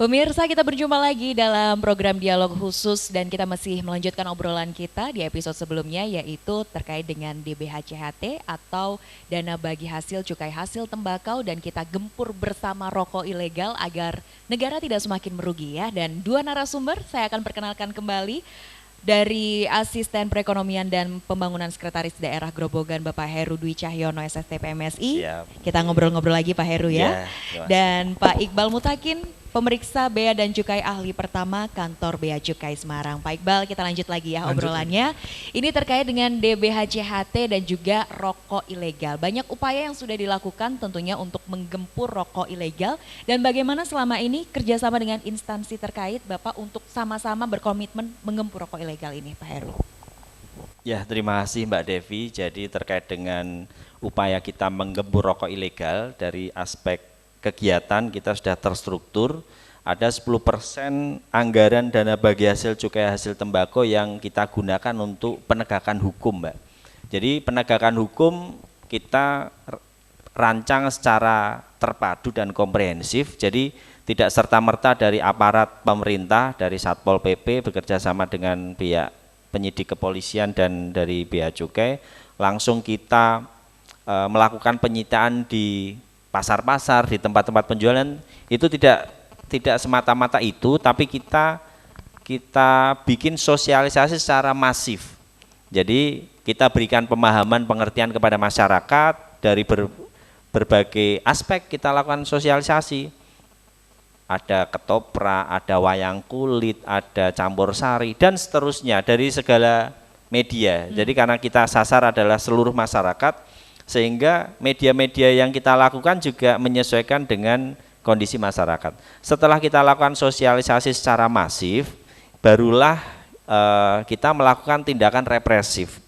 Pemirsa, kita berjumpa lagi dalam program Dialog Khusus dan kita masih melanjutkan obrolan kita di episode sebelumnya, yaitu terkait dengan DBHCHT atau Dana Bagi Hasil Cukai Hasil Tembakau, dan kita gempur bersama rokok ilegal agar negara tidak semakin merugi ya. Dan dua narasumber saya akan perkenalkan kembali. Dari Asisten Perekonomian dan Pembangunan Sekretaris Daerah Grobogan, Bapak Heru Dwi Cahyono, SST PMSI. Siap. Kita ngobrol-ngobrol lagi Pak Heru ya. Dan Pak Iqbal Mutakin, Pemeriksa Bea dan Cukai Ahli Pertama Kantor Bea Cukai Semarang. Pak Iqbal, kita lanjut lagi ya obrolannya. Ini terkait dengan DBHCHT dan juga rokok ilegal. Banyak upaya yang sudah dilakukan tentunya untuk menggempur rokok ilegal. Dan bagaimana selama ini kerjasama dengan instansi terkait Bapak untuk sama-sama berkomitmen menggempur rokok ilegal ini, Pak Heru? Ya, terima kasih Mbak Devi. Jadi terkait dengan upaya kita menggempur rokok ilegal, dari aspek kegiatan kita sudah terstruktur. Ada 10% anggaran dana bagi hasil cukai hasil tembakau yang kita gunakan untuk penegakan hukum, Mbak. Jadi penegakan hukum kita rancang secara terpadu dan komprehensif. Jadi tidak serta-merta dari aparat pemerintah, dari Satpol PP bekerja sama dengan pihak penyidik kepolisian dan dari Bea Cukai, langsung kita melakukan penyitaan di pasar-pasar, di tempat-tempat penjualan. Itu tidak semata-mata itu, tapi kita bikin sosialisasi secara masif. Jadi kita berikan pemahaman, pengertian kepada masyarakat dari berbagai aspek. Kita lakukan sosialisasi. Ada ketoprak, ada wayang kulit, ada campur sari, dan seterusnya dari segala media. Jadi karena kita sasar adalah seluruh masyarakat, sehingga media-media yang kita lakukan juga menyesuaikan dengan kondisi masyarakat. Setelah kita lakukan sosialisasi secara masif, barulah kita melakukan tindakan represif.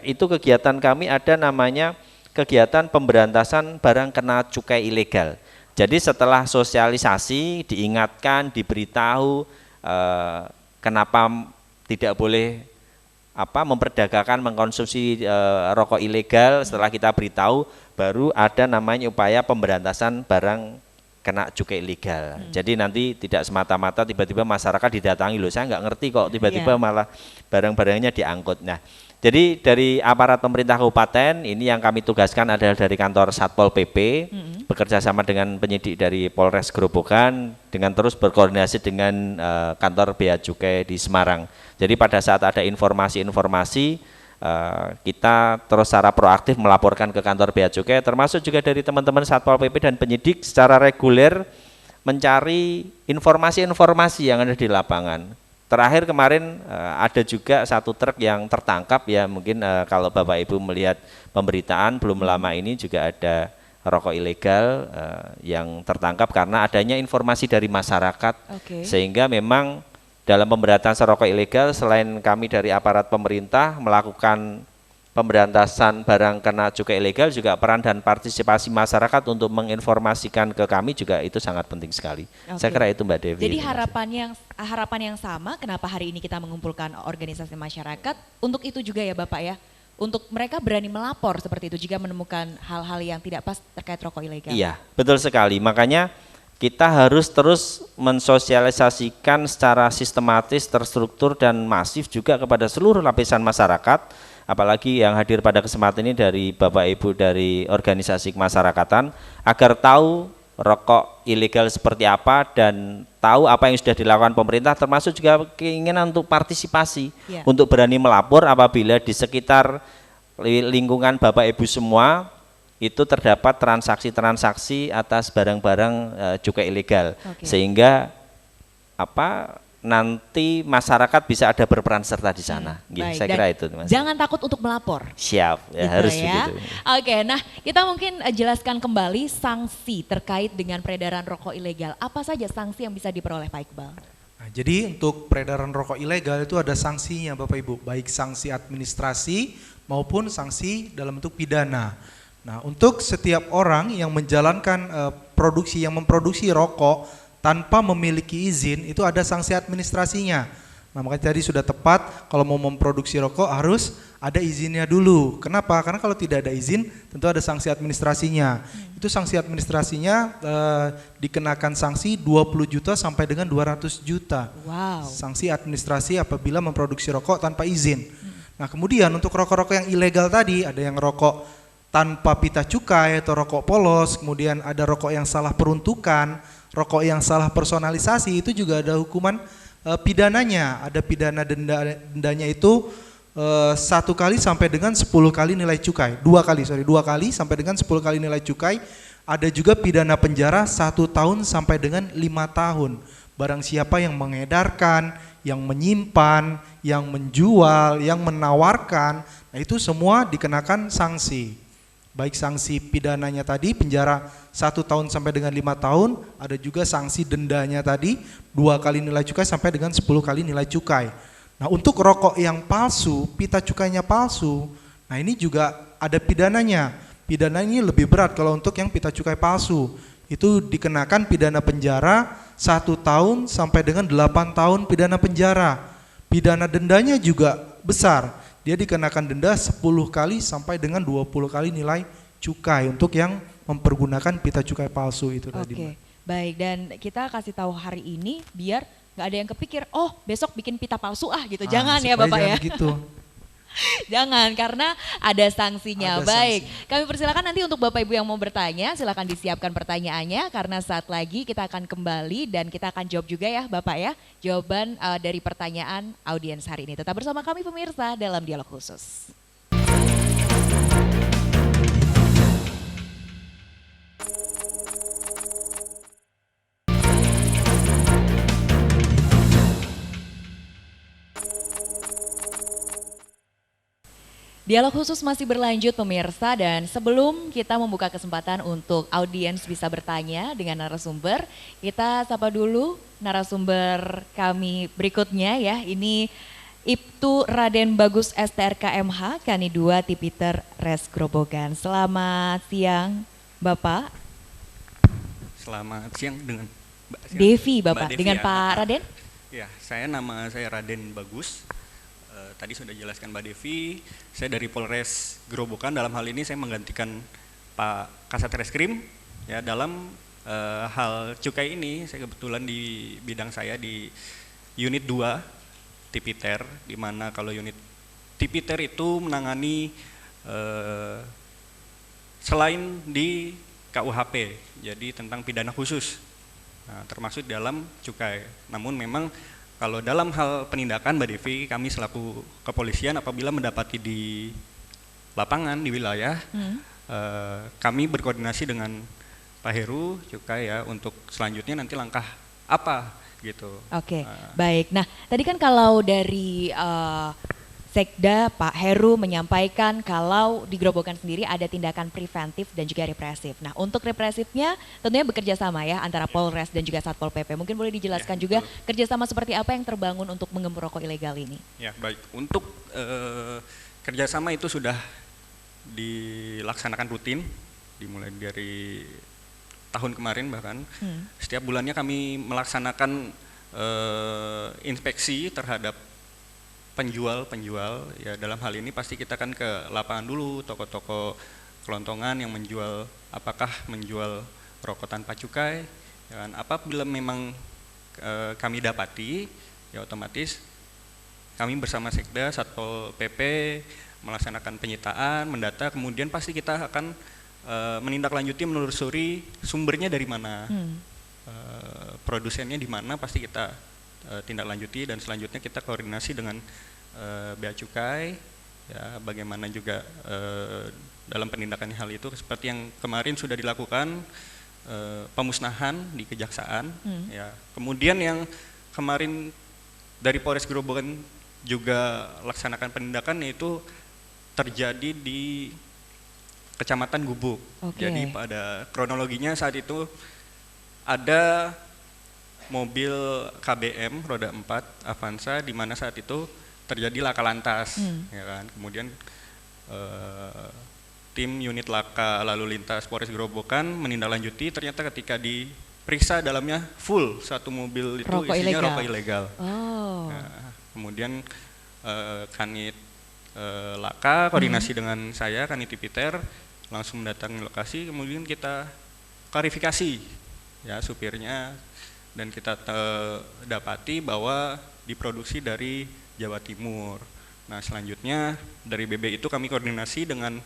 Itu kegiatan kami ada namanya kegiatan pemberantasan barang kena cukai ilegal. Jadi setelah sosialisasi, diingatkan, diberitahu kenapa tidak boleh memperdagangkan, mengkonsumsi rokok ilegal. Setelah kita beritahu, baru ada namanya upaya pemberantasan barang kena cukai ilegal. Jadi nanti tidak semata-mata tiba-tiba masyarakat didatangi, loh saya nggak ngerti kok tiba-tiba malah barang-barangnya diangkut. Nah, jadi dari aparat pemerintah kabupaten ini yang kami tugaskan adalah dari kantor Satpol PP, bekerja sama dengan penyidik dari Polres Grobogan, dengan terus berkoordinasi dengan kantor Bea Cukai di Semarang. Jadi pada saat ada informasi-informasi, kita terus secara proaktif melaporkan ke kantor Bea Cukai, termasuk juga dari teman-teman Satpol PP dan penyidik secara reguler mencari informasi-informasi yang ada di lapangan. Terakhir kemarin ada juga satu truk yang tertangkap ya, mungkin kalau Bapak Ibu melihat pemberitaan belum lama ini juga ada rokok ilegal yang tertangkap karena adanya informasi dari masyarakat. Sehingga memang dalam pemberantasan rokok ilegal, selain kami dari aparat pemerintah melakukan pemberantasan barang kena cukai ilegal, juga peran dan partisipasi masyarakat untuk menginformasikan ke kami juga itu sangat penting sekali. Saya kira itu Mbak Devi. Jadi harapan yang sama, kenapa hari ini kita mengumpulkan organisasi masyarakat, untuk itu juga ya Bapak ya, untuk mereka berani melapor seperti itu jika menemukan hal-hal yang tidak pas terkait rokok ilegal. Iya, betul sekali. Makanya kita harus terus mensosialisasikan secara sistematis, terstruktur dan masif juga kepada seluruh lapisan masyarakat. Apalagi yang hadir pada kesempatan ini dari Bapak Ibu dari organisasi kemasyarakatan, agar tahu rokok ilegal seperti apa dan tahu apa yang sudah dilakukan pemerintah, termasuk juga keinginan untuk partisipasi, untuk berani melapor apabila di sekitar lingkungan Bapak Ibu semua itu terdapat transaksi-transaksi atas barang-barang cukai ilegal. Sehingga nanti masyarakat bisa ada berperan serta di sana. Saya kira itu, Mas. Jangan takut untuk melapor. Siap, ya, gitu harus ya. Begitu. Oke, nah kita mungkin jelaskan kembali sanksi terkait dengan peredaran rokok ilegal. Apa saja sanksi yang bisa diperoleh Pak Iqbal? Nah, jadi untuk peredaran rokok ilegal itu ada sanksinya Bapak Ibu, baik sanksi administrasi maupun sanksi dalam bentuk pidana. Nah, untuk setiap orang yang menjalankan yang memproduksi rokok tanpa memiliki izin, itu ada sanksi administrasinya. Nah, makanya tadi sudah tepat, kalau mau memproduksi rokok harus ada izinnya dulu. Kenapa? Karena kalau tidak ada izin tentu ada sanksi administrasinya. Itu sanksi administrasinya dikenakan sanksi 20 juta sampai dengan 200 juta. Wow. Sanksi administrasi apabila memproduksi rokok tanpa izin. Nah kemudian untuk rokok-rokok yang ilegal tadi, ada yang rokok tanpa pita cukai atau rokok polos, kemudian ada rokok yang salah peruntukan, rokok yang salah personalisasi, itu juga ada hukuman pidananya. Ada pidana dendanya itu 1 kali sampai dengan 10 kali nilai cukai. 2 kali sampai dengan 10 kali nilai cukai. Ada juga pidana penjara 1 tahun sampai dengan 5 tahun. Barang siapa yang mengedarkan, yang menyimpan, yang menjual, yang menawarkan, nah itu semua dikenakan sanksi. Baik sanksi pidananya tadi penjara 1 tahun sampai dengan 5 tahun, ada juga sanksi dendanya tadi 2 kali nilai cukai sampai dengan 10 kali nilai cukai. Nah untuk rokok yang palsu, pita cukainya palsu, nah ini juga ada pidananya. Pidana ini lebih berat kalau untuk yang pita cukai palsu. Itu dikenakan pidana penjara 1 tahun sampai dengan 8 tahun pidana penjara. Pidana dendanya juga besar. Dia dikenakan denda 10 kali sampai dengan 20 kali nilai cukai untuk yang mempergunakan pita cukai palsu itu tadi. Oke, baik, dan kita kasih tahu hari ini biar nggak ada yang kepikir, oh besok bikin pita palsu gitu. Jangan ya Bapak ya. Gitu. Jangan, karena ada sanksinya. Ada Baik, sanksi. kami persilakan nanti untuk Bapak Ibu yang mau bertanya, silakan disiapkan pertanyaannya karena saat lagi kita akan kembali dan kita akan jawab juga ya Bapak ya, jawaban dari pertanyaan audiens hari ini. Tetap bersama kami pemirsa dalam Dialog Khusus. Dialog khusus masih berlanjut pemirsa, dan sebelum kita membuka kesempatan untuk audiens bisa bertanya dengan narasumber, kita sapa dulu narasumber kami berikutnya ya. Ini Ibtu Raden Bagus STRK MH, Kani 2 Tipiter Res Grobogan. Selamat siang Bapak. Selamat siang dengan Mbak Devi Bapak, Devi, dengan ya. Pak Raden. Ya, nama saya Raden Bagus. Tadi sudah jelaskan Mbak Devi, saya dari Polres Grobogan. Dalam hal ini saya menggantikan Pak Kasat Reskrim ya dalam hal cukai ini. Saya kebetulan di bidang saya di unit 2 Tipiter, di mana kalau unit Tipiter itu menangani selain di KUHP, jadi tentang pidana khusus, nah, termasuk dalam cukai. Namun memang kalau dalam hal penindakan Mbak Devi, kami selaku kepolisian apabila mendapati di lapangan, di wilayah, kami berkoordinasi dengan Pak Heru Cukai ya untuk selanjutnya nanti langkah apa gitu. Oke, baik. Nah tadi kan kalau dari Sekda Pak Heru menyampaikan kalau di Grobogan sendiri ada tindakan preventif dan juga represif. Nah untuk represifnya tentunya bekerja sama ya antara Polres dan juga Satpol PP. Mungkin boleh dijelaskan Ya, juga betul. kerjasama seperti apa yang terbangun untuk menggembur rokok ilegal ini? Ya baik, untuk kerjasama itu sudah dilaksanakan rutin, dimulai dari tahun kemarin bahkan. Setiap bulannya kami melaksanakan inspeksi terhadap penjual ya. Dalam hal ini pasti kita kan ke lapangan dulu, toko-toko kelontongan yang menjual, apakah menjual rokok tanpa cukai ya kan. Apabila memang kami dapati ya otomatis kami bersama Sekda, Satpol PP melaksanakan penyitaan, mendata, kemudian pasti kita akan menindaklanjuti, menelusuri sumbernya dari mana, produsennya di mana, pasti kita tindak lanjuti, dan selanjutnya kita koordinasi dengan Bea Cukai ya, bagaimana juga dalam penindakan hal itu seperti yang kemarin sudah dilakukan, pemusnahan di Kejaksaan ya. Kemudian yang kemarin dari Polres Grobogan juga laksanakan penindakan, yaitu terjadi di Kecamatan Gubuk. Jadi pada kronologinya saat itu ada mobil KBM roda 4 Avanza di mana saat itu terjadi laka lantas ya kan. Kemudian tim unit laka lalu lintas Polres Grobogan menindaklanjuti, ternyata ketika diperiksa dalamnya full satu mobil itu Rokok isinya ilegal. rokok ilegal. Oh. Nah, kemudian Kanit Laka koordinasi dengan saya Kanitipiter, langsung mendatangi lokasi, kemudian kita klarifikasi ya supirnya, dan kita dapati bahwa diproduksi dari Jawa Timur. Nah selanjutnya dari BB itu kami koordinasi dengan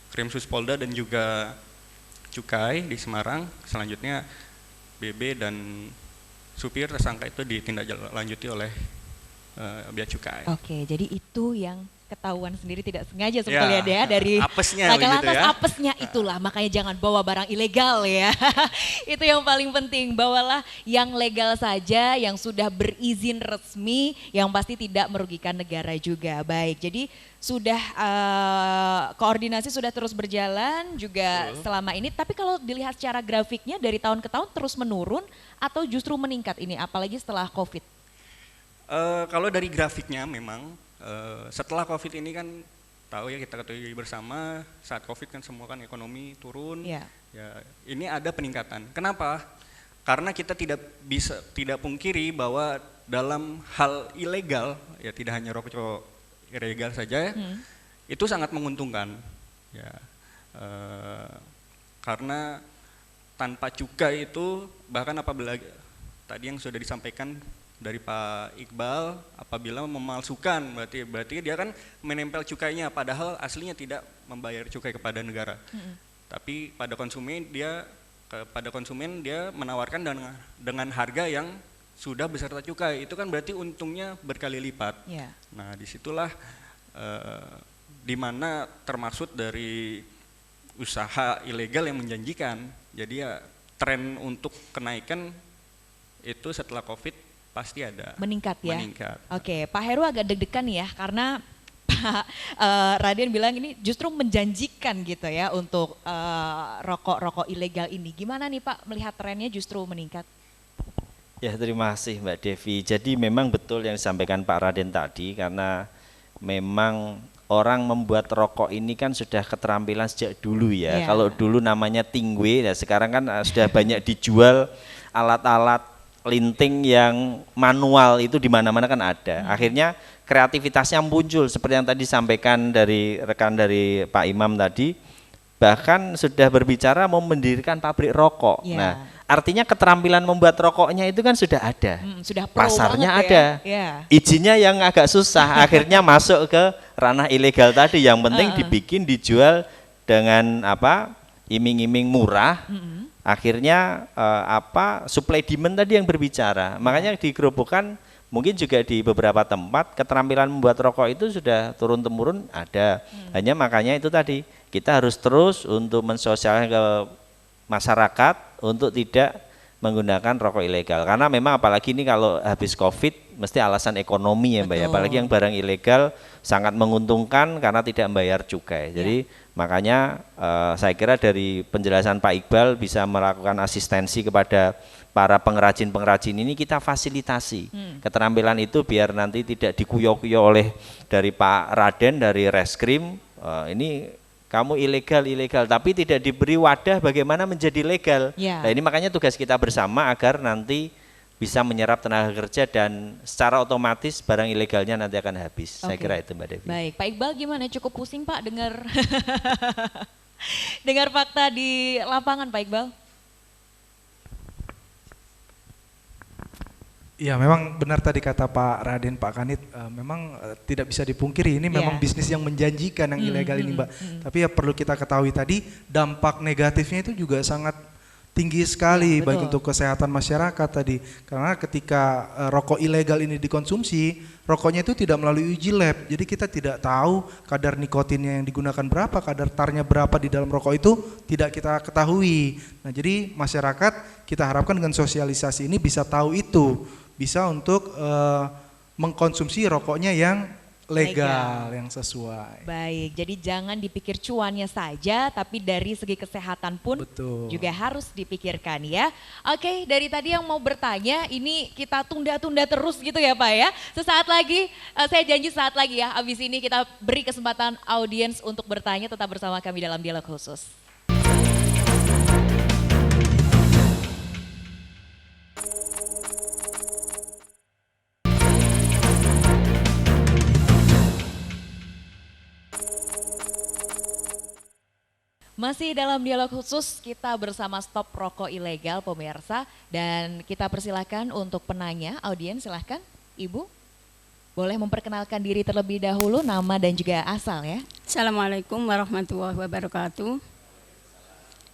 Krimsus Polda dan juga Cukai di Semarang. Selanjutnya BB dan supir tersangka itu ditindaklanjuti oleh Bea Cukai. Oke, jadi itu yang ketahuan sendiri tidak sengaja sebetulnya ya dari apesnya lantas ya. apesnya itulah, makanya jangan bawa barang ilegal ya. Itu yang paling penting, bawalah yang legal saja, yang sudah berizin resmi, yang pasti tidak merugikan negara juga. Baik, jadi sudah koordinasi sudah terus berjalan juga selama ini, tapi kalau dilihat secara grafiknya dari tahun ke tahun terus menurun atau justru meningkat ini, apalagi setelah COVID? Kalau dari grafiknya memang setelah COVID ini kan tahu ya, kita ketahui bersama saat COVID kan semua kan ekonomi turun. Ya, ini ada peningkatan. Kenapa? Karena kita tidak pungkiri bahwa dalam hal ilegal ya, tidak hanya rokok ilegal saja ya, itu sangat menguntungkan ya, karena tanpa cukai itu bahkan apabila tadi yang sudah disampaikan dari Pak Iqbal, apabila memalsukan berarti dia kan menempel cukainya padahal aslinya tidak membayar cukai kepada negara. Tapi pada konsumen dia menawarkan dengan harga yang sudah beserta cukai. Itu kan berarti untungnya berkali lipat. Nah, disitulah di mana termaksud dari usaha ilegal yang menjanjikan. Jadi ya tren untuk kenaikan itu setelah COVID pasti ada. Meningkat ya? Meningkat. Oke, Pak Heru agak deg-degan ya karena Pak Raden bilang ini justru menjanjikan gitu ya untuk rokok-rokok ilegal ini. Gimana nih Pak melihat trennya justru meningkat? Ya terima kasih Mbak Devi. Jadi memang betul yang disampaikan Pak Raden tadi, karena memang orang membuat rokok ini kan sudah keterampilan sejak dulu ya. Kalau dulu namanya tingwe, ya sekarang kan sudah banyak dijual alat-alat linting yang manual, itu di mana-mana kan ada. Akhirnya kreativitasnya muncul seperti yang tadi disampaikan dari rekan dari Pak Imam tadi, bahkan sudah berbicara mau mendirikan pabrik rokok. Nah, artinya keterampilan membuat rokoknya itu kan sudah ada. Sudah pasarnya ada. Izinnya yang agak susah, akhirnya masuk ke ranah ilegal tadi. Yang penting dibikin, dijual dengan iming-iming murah. Akhirnya supply demand tadi yang berbicara. Makanya di Gerobokan mungkin juga di beberapa tempat keterampilan membuat rokok itu sudah turun-temurun ada. Hanya makanya itu tadi kita harus terus untuk mensosialisasikan ke masyarakat untuk tidak menggunakan rokok ilegal. Karena memang apalagi ini kalau habis COVID mesti alasan ekonomi ya Mbak ya. Apalagi yang barang ilegal sangat menguntungkan karena tidak membayar cukai. Jadi makanya saya kira dari penjelasan Pak Iqbal bisa melakukan asistensi kepada para pengrajin-pengrajin ini, kita fasilitasi keterampilan itu biar nanti tidak dikuyo-kuyo oleh dari Pak Raden dari Reskrim, ini kamu ilegal, tapi tidak diberi wadah bagaimana menjadi legal. Nah ini makanya tugas kita bersama agar nanti bisa menyerap tenaga kerja dan secara otomatis barang ilegalnya nanti akan habis. Saya kira itu Mbak Devi. Baik, Pak Iqbal gimana? Cukup pusing Pak dengar dengar fakta di lapangan Pak Iqbal? Ya memang benar tadi kata Pak Raden, Pak Kanit, memang tidak bisa dipungkiri ini memang bisnis yang menjanjikan yang ilegal ini Mbak. Tapi ya perlu kita ketahui tadi dampak negatifnya itu juga sangat tinggi sekali baik untuk kesehatan masyarakat tadi. Karena ketika rokok ilegal ini dikonsumsi, rokoknya itu tidak melalui uji lab. Jadi kita tidak tahu kadar nikotinnya yang digunakan berapa, kadar tarnya berapa di dalam rokok itu tidak kita ketahui. Nah jadi masyarakat kita harapkan dengan sosialisasi ini bisa tahu itu. Bisa untuk mengkonsumsi rokoknya yang legal, yang sesuai. Baik, jadi jangan dipikir cuannya saja, tapi dari segi kesehatan pun juga harus dipikirkan ya. Oke, dari tadi yang mau bertanya, ini kita tunda-tunda terus gitu ya Pak ya. Sesaat lagi, saya janji saat lagi ya, abis ini kita beri kesempatan audiens untuk bertanya, tetap bersama kami dalam dialog khusus. Masih dalam dialog khusus kita bersama Stop Rokok Ilegal pemirsa, dan kita persilahkan untuk penanya, audiens silahkan Ibu. Boleh memperkenalkan diri terlebih dahulu, nama dan juga asal ya. Assalamualaikum warahmatullahi wabarakatuh.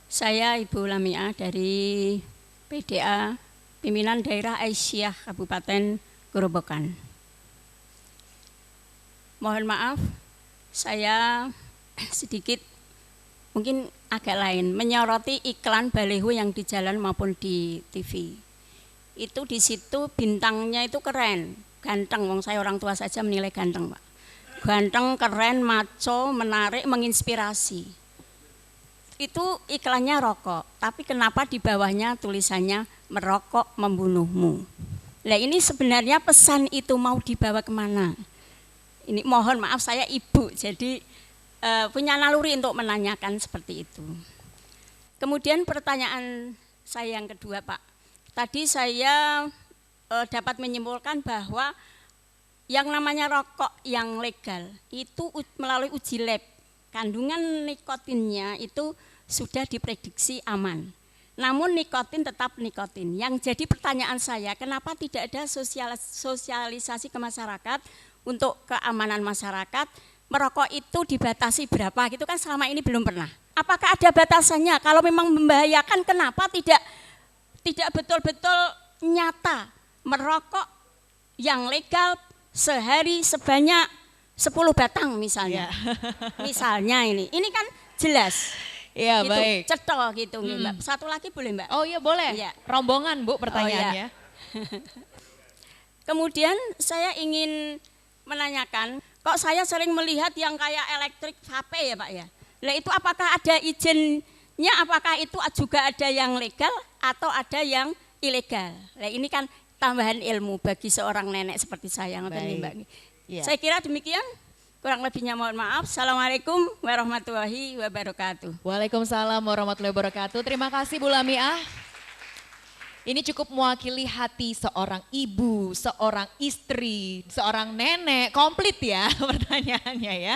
Saya Ibu Lamia dari PDA, Pimpinan Daerah Aisyah Kabupaten Gerobokan. Mohon maaf, saya sedikit mungkin agak lain, menyoroti iklan baliho yang di jalan maupun di TV. Itu di situ bintangnya itu keren, ganteng, wong saya orang tua saja menilai ganteng, Pak. Ganteng, keren, maco, menarik, menginspirasi. Itu iklannya rokok, tapi kenapa di bawahnya tulisannya merokok membunuhmu. Nah ini sebenarnya pesan itu mau dibawa kemana? Ini mohon maaf saya ibu, jadi punya naluri untuk menanyakan seperti itu. Kemudian pertanyaan saya yang kedua, Pak. Tadi saya dapat menyimpulkan bahwa yang namanya rokok yang legal itu melalui uji lab, kandungan nikotinnya itu sudah diprediksi aman. Namun nikotin tetap nikotin. Yang jadi pertanyaan saya, kenapa tidak ada sosialisasi ke masyarakat untuk keamanan masyarakat? Merokok itu dibatasi berapa, gitu kan selama ini belum pernah. Apakah ada batasannya? Kalau memang membahayakan, kenapa tidak betul-betul nyata merokok yang legal sehari sebanyak 10 batang misalnya. Misalnya ini kan jelas. Iya gitu, baik. Cetok gitu Mbak. Satu lagi boleh Mbak? Oh iya boleh, Ya. Rombongan Bu pertanyaannya. Kemudian saya ingin menanyakan, kok saya sering melihat yang kayak elektrik vape ya Pak ya. Nah itu apakah ada izinnya, apakah itu juga ada yang legal atau ada yang ilegal? Nah ini kan tambahan ilmu bagi seorang nenek seperti saya. Mbak. Ya. Saya kira demikian, kurang lebihnya mohon maaf. Assalamualaikum warahmatullahi wabarakatuh. Waalaikumsalam warahmatullahi wabarakatuh. Terima kasih Bu Lamia. Ini cukup mewakili hati seorang ibu, seorang istri, seorang nenek, komplit ya pertanyaannya ya.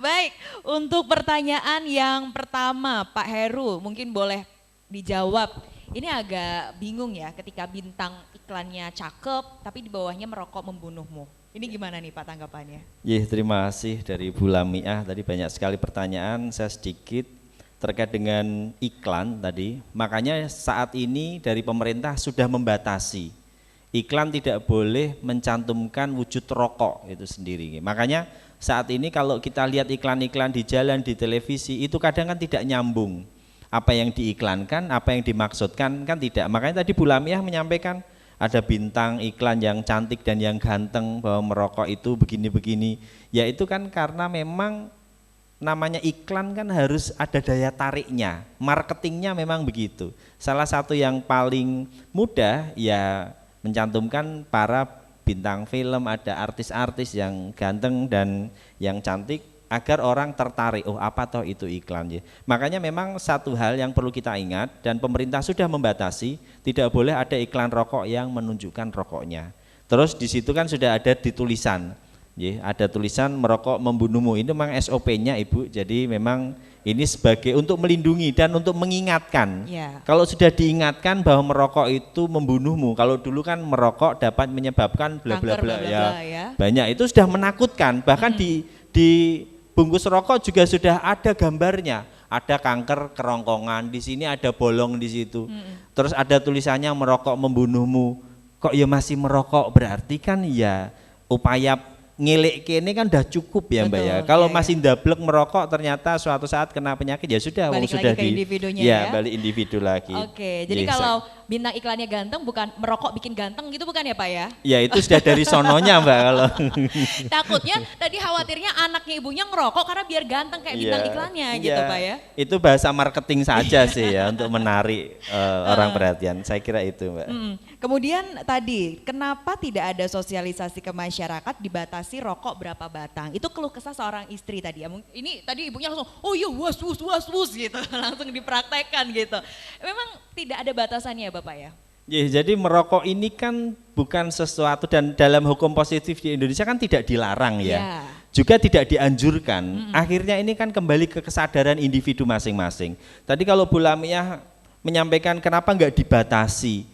Baik, untuk pertanyaan yang pertama Pak Heru mungkin boleh dijawab. Ini agak bingung ya ketika bintang iklannya cakep tapi di bawahnya merokok membunuhmu. Ini gimana nih Pak tanggapannya? Terima kasih dari Bu Lamia, tadi banyak sekali pertanyaan, saya sedikit terkait dengan iklan tadi. Makanya saat ini dari pemerintah sudah membatasi iklan tidak boleh mencantumkan wujud rokok itu sendiri. Makanya saat ini kalau kita lihat iklan-iklan di jalan, di televisi itu kadang kan tidak nyambung apa yang diiklankan, apa yang dimaksudkan kan tidak. Makanya tadi Bu Lamia menyampaikan ada bintang iklan yang cantik dan yang ganteng bahwa merokok itu begini-begini. Ya itu kan karena memang namanya iklan kan harus ada daya tariknya, marketingnya memang begitu. Salah satu yang paling mudah ya mencantumkan para bintang film, ada artis-artis yang ganteng dan yang cantik agar orang tertarik, oh apa toh itu iklan ya. Makanya memang satu hal yang perlu kita ingat dan pemerintah sudah membatasi, tidak boleh ada iklan rokok yang menunjukkan rokoknya. Terus di situ kan sudah ada di tulisan. Ada tulisan merokok membunuhmu, ini memang SOP-nya Ibu, jadi memang ini sebagai untuk melindungi dan untuk mengingatkan. Kalau sudah diingatkan bahwa merokok itu membunuhmu, kalau dulu kan merokok dapat menyebabkan bla bla bla ya, banyak itu sudah menakutkan, bahkan di bungkus rokok juga sudah ada gambarnya, ada kanker kerongkongan, di sini ada bolong di situ, terus ada tulisannya merokok membunuhmu, kok ya masih merokok, berarti kan ya upaya ngelek ini kan udah cukup ya Mbak ya. Kalau masih ndablek merokok ternyata suatu saat kena penyakit ya sudah balik sudah lagi ke individunya ya balik individu lagi. Oke, jadi kalau bintang iklannya ganteng bukan merokok bikin ganteng gitu bukan ya Pak ya? Ya itu sudah dari sononya Mbak kalau. Takutnya tadi khawatirnya anaknya ibunya ngerokok karena biar ganteng kayak bintang iklannya gitu Pak ya. Itu bahasa marketing saja sih ya untuk menarik orang perhatian. Saya kira itu Mbak. Kemudian tadi kenapa tidak ada sosialisasi ke masyarakat dibatasi rokok berapa batang? Itu keluh kesah seorang istri tadi ya. Ini tadi ibunya langsung oh iya was gitu langsung dipraktekkan gitu. Memang tidak ada batasannya ya Bapak ya? Ya, jadi merokok ini kan bukan sesuatu dan dalam hukum positif di Indonesia kan tidak dilarang ya. juga tidak dianjurkan. Akhirnya ini kan kembali ke kesadaran individu masing-masing. Tadi kalau Bu Lamiyah menyampaikan kenapa nggak dibatasi,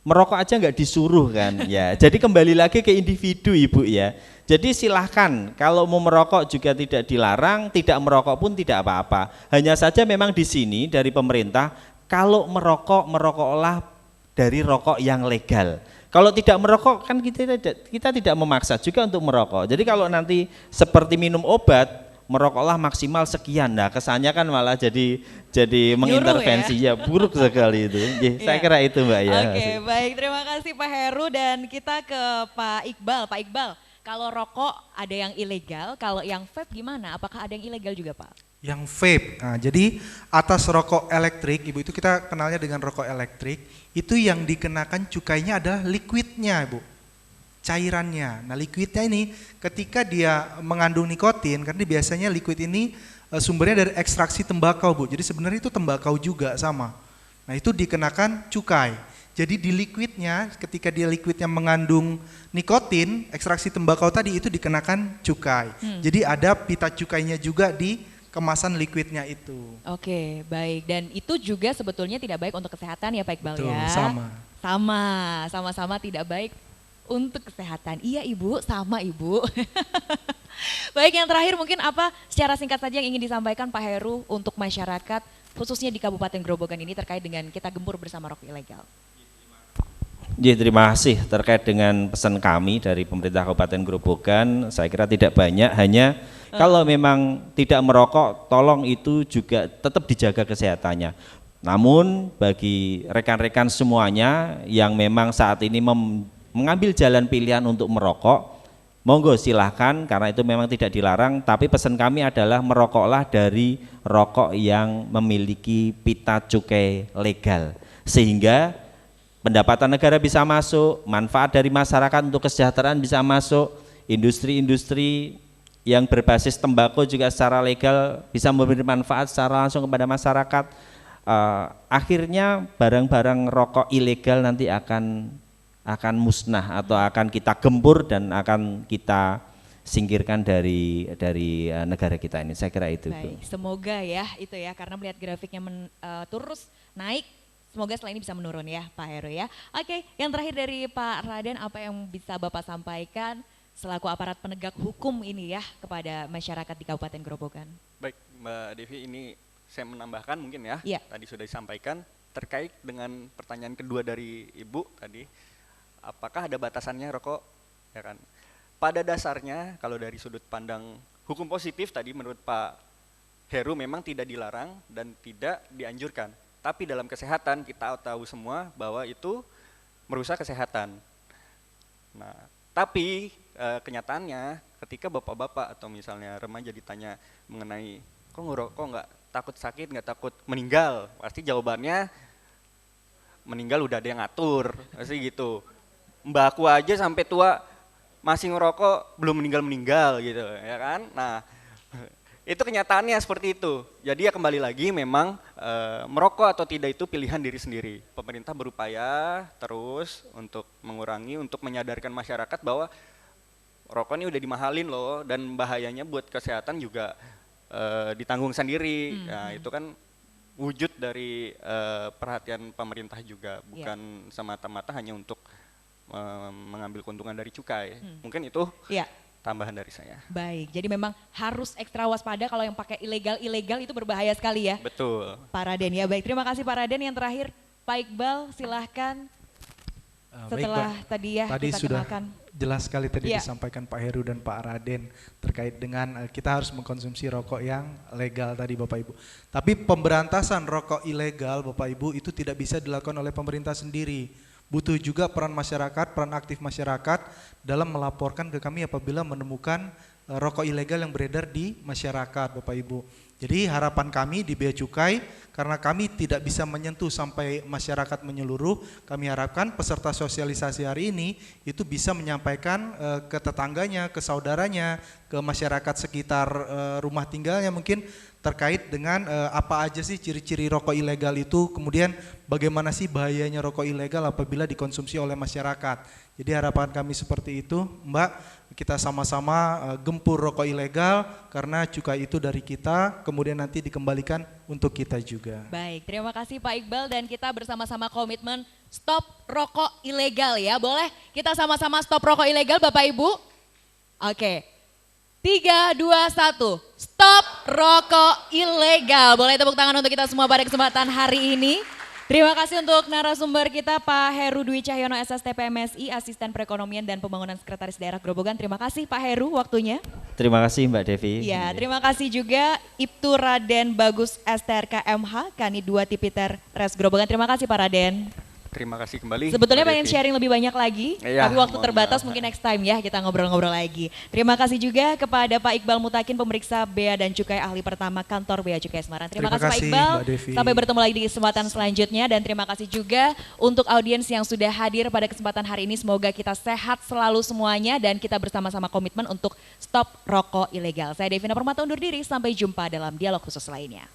merokok aja nggak disuruh kan, ya. Jadi kembali lagi ke individu Ibu ya. Jadi silahkan kalau mau merokok juga tidak dilarang, tidak merokok pun tidak apa-apa. Hanya saja memang di sini dari pemerintah kalau merokoklah dari rokok yang legal. Kalau tidak merokok kan kita tidak memaksa juga untuk merokok. Jadi kalau nanti seperti minum obat, merokoklah maksimal sekian. Nah, kesannya kan malah jadi mengintervensi ya, buruk sekali itu. Saya kira itu Mbak ya. Oke, baik, terima kasih Pak Heru dan kita ke Pak Iqbal. Pak Iqbal, kalau rokok ada yang ilegal, kalau yang vape gimana? Apakah ada yang ilegal juga Pak? Yang vape. Nah, jadi atas rokok elektrik, Ibu, itu kita kenalnya dengan rokok elektrik, itu yang dikenakan cukainya adalah liquidnya, Ibu. Cairannya. Nah, liquidnya ini ketika dia mengandung nikotin, karena biasanya liquid ini sumbernya dari ekstraksi tembakau, Bu. Jadi sebenarnya itu tembakau juga sama. Nah, itu dikenakan cukai. Jadi di liquidnya, ketika dia liquidnya mengandung nikotin, ekstraksi tembakau tadi itu dikenakan cukai. Jadi ada pita cukainya juga di kemasan liquidnya itu. Oke, baik. Dan itu juga sebetulnya tidak baik untuk kesehatan ya Pak Iqbal. Betul, ya? Sama-sama tidak baik untuk kesehatan. Iya Ibu, sama Ibu. Baik, yang terakhir mungkin apa secara singkat saja yang ingin disampaikan Pak Heru untuk masyarakat khususnya di Kabupaten Grobogan ini terkait dengan kita gempur bersama rokok ilegal. Ya, terima kasih terkait dengan pesan kami dari pemerintah Kabupaten Grobogan. Saya kira tidak banyak, hanya kalau memang tidak merokok, tolong itu juga tetap dijaga kesehatannya. Namun bagi rekan-rekan semuanya yang memang saat ini mengambil jalan pilihan untuk merokok, monggo silahkan karena itu memang tidak dilarang. Tapi pesan kami adalah merokoklah dari rokok yang memiliki pita cukai legal, sehingga pendapatan negara bisa masuk, manfaat dari masyarakat untuk kesejahteraan bisa masuk, industri-industri yang berbasis tembakau juga secara legal bisa memberi manfaat secara langsung kepada masyarakat. Akhirnya barang-barang rokok ilegal nanti akan musnah atau akan kita gempur dan akan kita singkirkan dari negara kita ini. Saya kira itu. Baik, semoga ya itu ya, karena melihat grafiknya terus naik. Semoga setelah ini bisa menurun ya Pak Heru ya. Oke, yang terakhir dari Pak Raden, apa yang bisa Bapak sampaikan selaku aparat penegak hukum ini ya kepada masyarakat di Kabupaten Grobogan? Baik Mbak Devi, ini saya menambahkan mungkin ya, tadi sudah disampaikan terkait dengan pertanyaan kedua dari Ibu tadi, apakah ada batasannya rokok? Ya kan? Pada dasarnya kalau dari sudut pandang hukum positif tadi menurut Pak Heru memang tidak dilarang dan tidak dianjurkan. Tapi dalam kesehatan kita tahu semua bahwa itu merusak kesehatan. Nah, tapi kenyataannya ketika bapak-bapak atau misalnya remaja ditanya mengenai kok ngerokok nggak takut sakit, nggak takut meninggal, pasti jawabannya meninggal udah ada yang ngatur, pasti gitu. Mbakku aja sampai tua masih ngerokok belum meninggal gitu, ya kan? Nah, itu kenyataannya seperti itu. Jadi ya kembali lagi memang merokok atau tidak itu pilihan diri sendiri. Pemerintah berupaya terus untuk mengurangi, untuk menyadarkan masyarakat bahwa rokok ini udah dimahalin loh dan bahayanya buat kesehatan juga ditanggung sendiri. Nah, itu kan wujud dari perhatian pemerintah juga, bukan semata-mata hanya untuk mengambil keuntungan dari cukai. Mungkin itu tambahan dari saya. Baik, jadi memang harus ekstra waspada kalau yang pakai ilegal itu berbahaya sekali ya. Betul. Pak Raden ya, baik, terima kasih Pak Raden. Yang terakhir Pak Iqbal silahkan setelah tadi kita sudah kenalkan. Jelas sekali tadi disampaikan Pak Heru dan Pak Raden terkait dengan kita harus mengkonsumsi rokok yang legal tadi Bapak Ibu. Tapi pemberantasan rokok ilegal Bapak Ibu itu tidak bisa dilakukan oleh pemerintah sendiri. Butuh juga peran masyarakat, peran aktif masyarakat dalam melaporkan ke kami apabila menemukan rokok ilegal yang beredar di masyarakat Bapak Ibu. Jadi harapan kami di Bea Cukai, karena kami tidak bisa menyentuh sampai masyarakat menyeluruh, kami harapkan peserta sosialisasi hari ini itu bisa menyampaikan ke tetangganya, ke saudaranya, ke masyarakat sekitar rumah tinggalnya mungkin terkait dengan apa aja sih ciri-ciri rokok ilegal itu, kemudian bagaimana sih bahayanya rokok ilegal apabila dikonsumsi oleh masyarakat. Jadi harapan kami seperti itu, Mbak, kita sama-sama gempur rokok ilegal karena cukai itu dari kita, kemudian nanti dikembalikan untuk kita juga. Baik, terima kasih Pak Iqbal dan kita bersama-sama komitmen stop rokok ilegal ya. Boleh kita sama-sama stop rokok ilegal Bapak Ibu? Oke. 3, 2, 1, stop rokok ilegal. Boleh tepuk tangan untuk kita semua pada kesempatan hari ini. Terima kasih untuk narasumber kita Pak Heru Dwi Cahyono SST PMSI, Asisten Perekonomian dan Pembangunan Sekretaris Daerah Grobogan. Terima kasih Pak Heru waktunya. Terima kasih Mbak Devi. Ya, terima kasih juga Ibtu Raden Bagus STRK MH, Kanit 2 Tipiter Res Grobogan. Terima kasih Pak Raden. Terima kasih kembali. Sebetulnya Mbak pengen Devi. sharing lebih banyak lagi, Iya, tapi waktu mohon terbatas maaf. mungkin next time ya kita ngobrol-ngobrol lagi. Terima kasih juga kepada Pak Iqbal Mutakin, pemeriksa Bea dan Cukai ahli pertama kantor Bea Cukai Semarang. Terima kasih Pak Iqbal, Mbak Devi. sampai bertemu lagi di kesempatan selanjutnya dan terima kasih juga untuk audiens yang sudah hadir pada kesempatan hari ini. Semoga kita sehat selalu semuanya dan kita bersama-sama komitmen untuk stop rokok ilegal. Saya Devina Permata undur diri, sampai jumpa dalam dialog khusus lainnya.